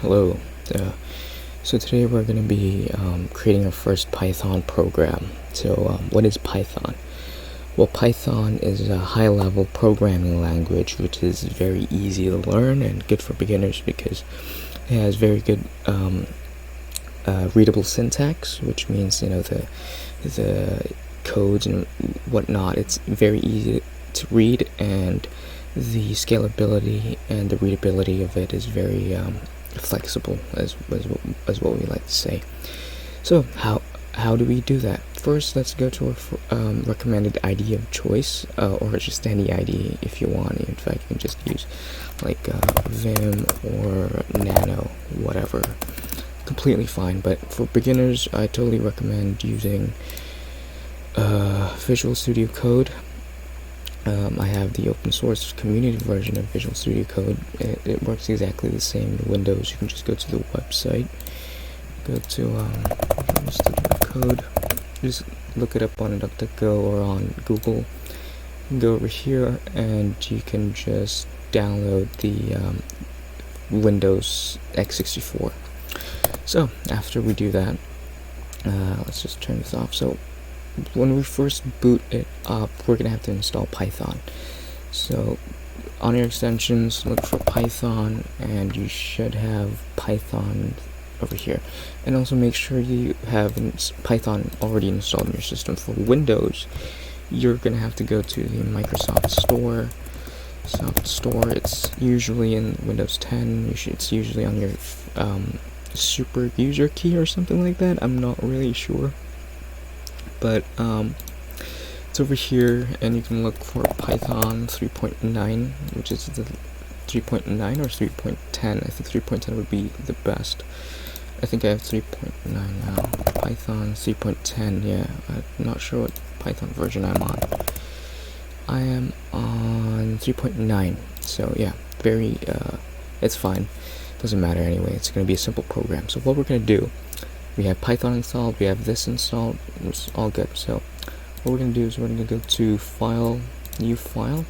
Hello. So today we're going to be creating our first Python program. So what is Python? Well, Python is a high-level programming language which is very easy to learn and good for beginners because it has very good readable syntax, which means the codes and whatnot. It's very easy to read, and the scalability and the readability of it is very flexible, as what we like to say. So how do we do that? First, let's go to our recommended IDE of choice, or just any IDE if you want. In fact, you can just use like Vim or Nano, whatever. Completely fine. But for beginners, I totally recommend using Visual Studio Code. I have the open source community version of Visual Studio Code. It works exactly the same in Windows. You can just go to the website, go to Visual Studio Code, just look it up on DuckDuckGo or on Google. Go over here and you can just download the Windows x64. So after we do that, let's just turn this off. So when we first boot it up, we're going to have to install Python. So on your extensions, look for Python, and you should have Python over here. And also make sure you have Python already installed in your system. For Windows, you're going to have to go to the Microsoft Store. It's usually in Windows 10. It's usually on your super user key or something like that. I'm not really sure. But it's over here, and you can look for Python 3.9, which is the 3.9 or 3.10. I think 3.10 would be the best. I think I have 3.9 now. Python 3.10, yeah. I'm not sure what Python version I'm on. I am on 3.9, so yeah, it's fine. Doesn't matter anyway, it's going to be a simple program. So what we're going to do, we have Python installed, we have this installed, it's all good. So what we're going to do is we're going to go to File, New File,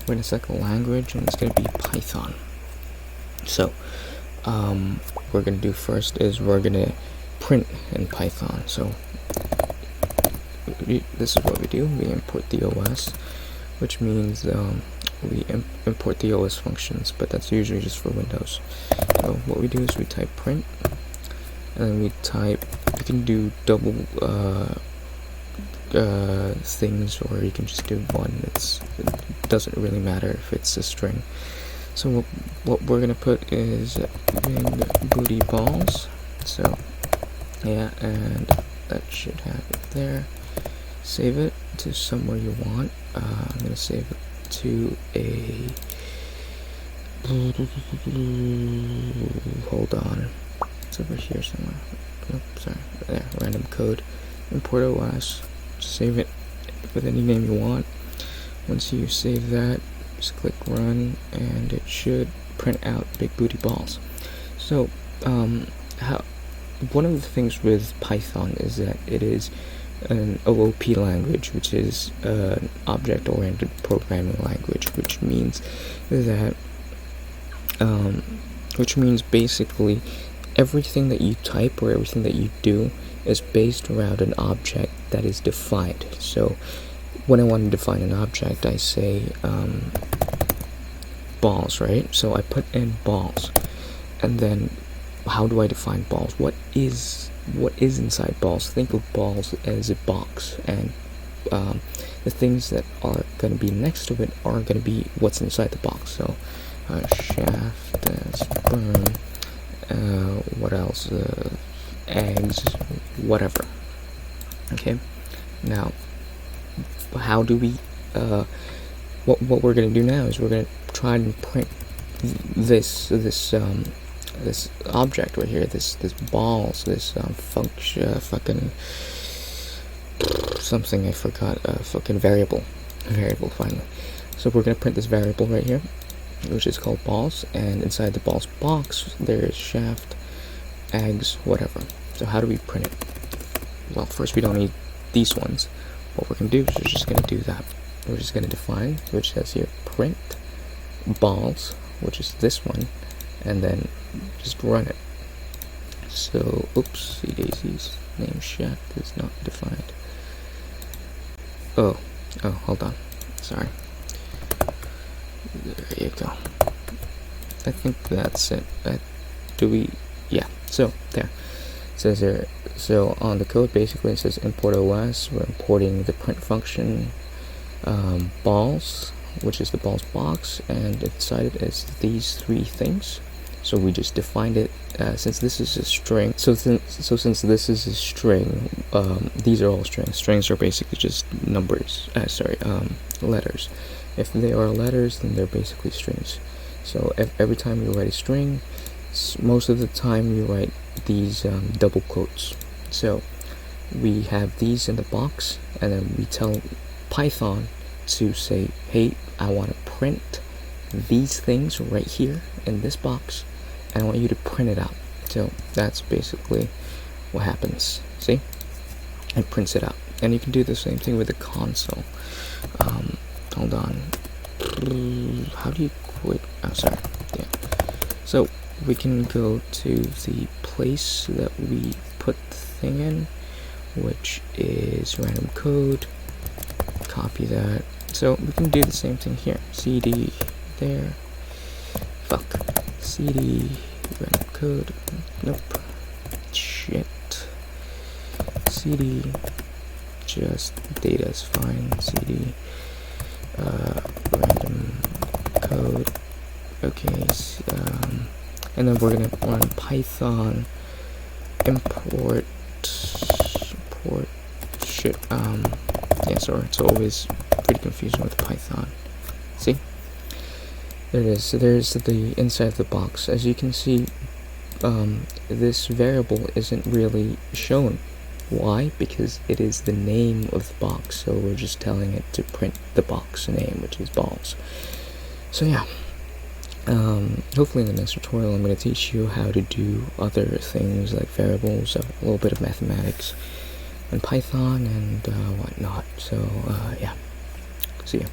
we're going to select a language, and it's going to be Python. So what we're going to do first is we're going to print in Python. So this is what we do. We import the OS, which means we import the OS functions, but that's usually just for Windows. So what we do is we type print, and then we type, you can do double things, or you can just do one. It doesn't really matter if it's a string. So what we're gonna put is big booty balls. So yeah, and that should have it there. Save it to somewhere you want. I'm gonna save it to a, hold on, it's over here somewhere. Oh, sorry, there, random code, import OS, save it with any name you want. Once you save that, just click run, and it should print out big booty balls. So one of the things with Python is that it is an OOP language, which is an object-oriented programming language, which means that basically everything that you type or everything that you do is based around an object that is defined. So when I want to define an object, I say balls, right? So I put in balls, and then how do I define balls? What is inside balls? Think of balls as a box, and the things that are going to be next to it are going to be what's inside the box. So shaft, sperm, what else? Eggs, whatever. Okay. Now, how do we? What we're going to do now is we're going to try and print this object right here, this balls, this function, fucking something I forgot, fucking variable finally. So we're gonna print this variable right here, which is called balls, and inside the balls box there is shaft, eggs, whatever. So how do we print it? Well, first we don't need these ones. What we're gonna do is we're just gonna do that. We're just gonna define, which says here print balls, which is this one, and then just run it. So, oopsie daisies, name shaft is not defined. Oh, hold on, sorry. There you go. I think that's it. Yeah, so there. It says there, so on the code basically it says import OS, we're importing the print function, balls, which is the balls box, and inside it is these three things. So we just defined it, since this is a string, since this is a string, these are all strings. Strings are basically just numbers, letters. If they are letters, then they're basically strings. So every time you write a string, most of the time you write these double quotes. So we have these in the box, and then we tell Python to say, hey, I want to print these things right here in this box, and I want you to print it out. So that's basically what happens. See? It prints it out. And you can do the same thing with the console. Hold on. How do you quit? Oh, sorry. Yeah. So we can go to the place that we put the thing in, which is random code. Copy that. So we can do the same thing here. CD there. CD random code. Nope. Shit. CD. Just data is fine. CD. Random code. Okay. And then we're gonna run Python import shit. Yeah, sorry, it's always pretty confusing with Python. See? There it is. So there's the inside of the box. As you can see, this variable isn't really shown. Why? Because it is the name of the box, so we're just telling it to print the box name, which is balls. So yeah, hopefully in the next tutorial I'm going to teach you how to do other things like variables, a little bit of mathematics, and Python and whatnot. So yeah, see ya.